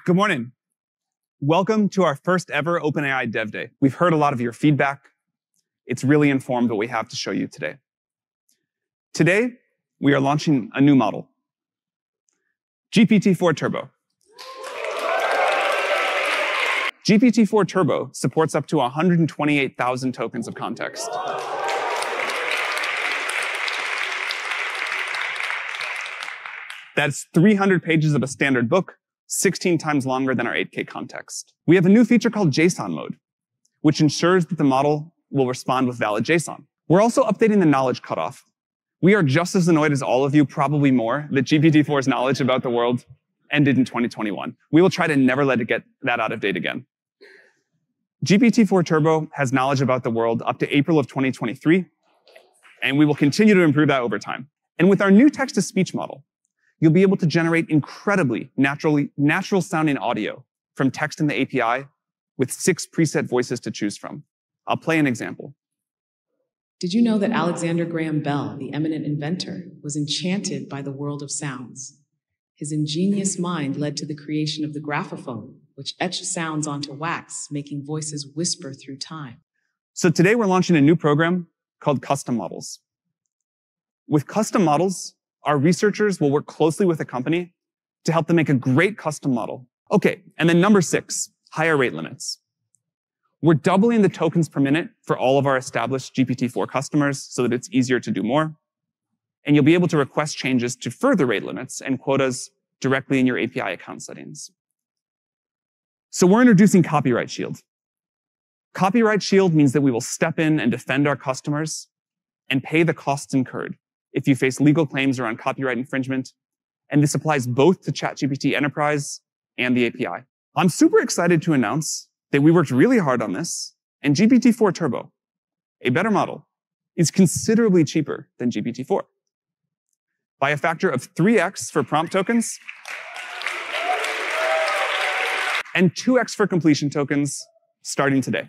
Good morning. Welcome to our first ever OpenAI Dev Day. We've heard a lot of your feedback. It's really informed what we have to show you today. Today, we are launching a new model, GPT-4 Turbo. GPT-4 Turbo supports up to 128,000 tokens of context. That's 300 pages of a standard book, 16 times longer than our 8K context. We have a new feature called JSON mode, which ensures that the model will respond with valid JSON. We're also updating the knowledge cutoff. We are just as annoyed as all of you, probably more, that GPT-4's knowledge about the world ended in 2021. We will try to never let it get that out of date again. GPT-4 Turbo has knowledge about the world up to April of 2023, and we will continue to improve that over time. And with our new text-to-speech model, you'll be able to generate incredibly natural-sounding audio from text in the API with 6 preset voices to choose from. I'll play an example. Did you know that Alexander Graham Bell, the eminent inventor, was enchanted by the world of sounds? His ingenious mind led to the creation of the graphophone, which etched sounds onto wax, making voices whisper through time. So today we're launching a new program called Custom Models. With custom models, our researchers will work closely with a company to help them make a great custom model. Okay, and then number 6, higher rate limits. We're doubling the tokens per minute for all of our established GPT-4 customers so that it's easier to do more. And you'll be able to request changes to further rate limits and quotas directly in your API account settings. So we're introducing Copyright Shield. Copyright Shield means that we will step in and defend our customers and pay the costs incurred if you face legal claims around copyright infringement, and this applies both to ChatGPT Enterprise and the API. I'm super excited to announce that we worked really hard on this, and GPT-4 Turbo, a better model, is considerably cheaper than GPT-4 by a factor of 3x for prompt tokens and 2x for completion tokens starting today.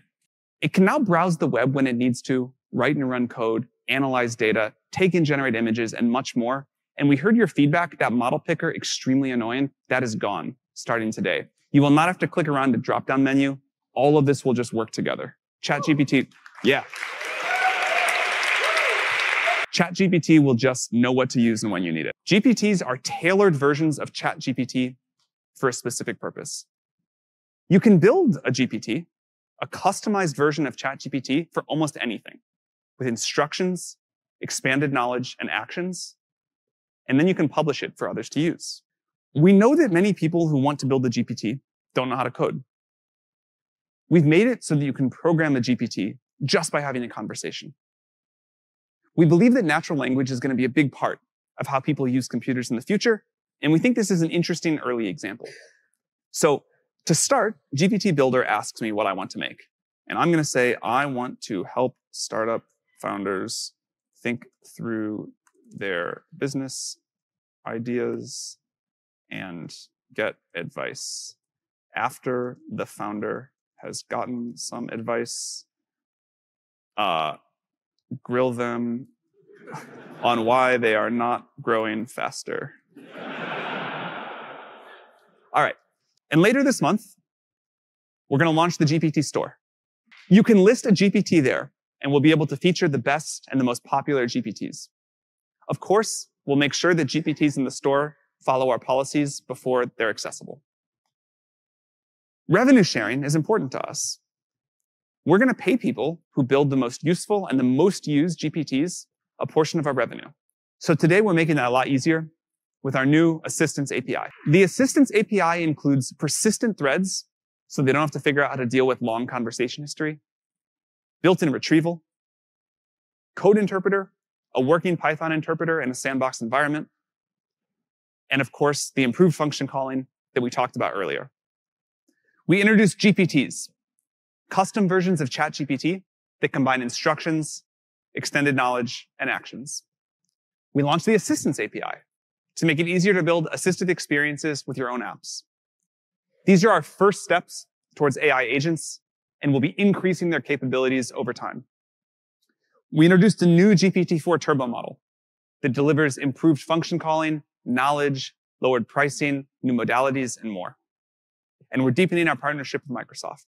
It can now browse the web when it needs to, write and run code, analyze data, take and generate images, and much more. And we heard your feedback, that model picker, extremely annoying. That is gone starting today. You will not have to click around the drop-down menu. All of this will just work together. ChatGPT, yeah. ChatGPT will just know what to use and when you need it. GPTs are tailored versions of ChatGPT for a specific purpose. You can build a GPT, a customized version of ChatGPT for almost anything, with instructions, expanded knowledge, and actions, and then you can publish it for others to use. We know that many people who want to build a GPT don't know how to code. We've made it so that you can program a GPT just by having a conversation. We believe that natural language is going to be a big part of how people use computers in the future, and we think this is an interesting early example. So to start, GPT Builder asks me what I want to make. And I'm going to say, I want to help startup founders think through their business ideas and get advice. After the founder has gotten some advice, grill them on why they are not growing faster. All right. And later this month, we're going to launch the GPT store. You can list a GPT there, and we'll be able to feature the best and the most popular GPTs. Of course, we'll make sure that GPTs in the store follow our policies before they're accessible. Revenue sharing is important to us. We're going to pay people who build the most useful and the most used GPTs a portion of our revenue. So today, we're making that a lot easier with our new Assistance API. The Assistance API includes persistent threads, so they don't have to figure out how to deal with long conversation history, built-in retrieval, code interpreter, a working Python interpreter in a sandbox environment, and of course, the improved function calling that we talked about earlier. We introduced GPTs, custom versions of ChatGPT that combine instructions, extended knowledge, and actions. We launched the Assistance API to make it easier to build assistive experiences with your own apps. These are our first steps towards AI agents, and we'll be increasing their capabilities over time. We introduced a new GPT-4 Turbo model that delivers improved function calling, knowledge, lowered pricing, new modalities, and more. And we're deepening our partnership with Microsoft.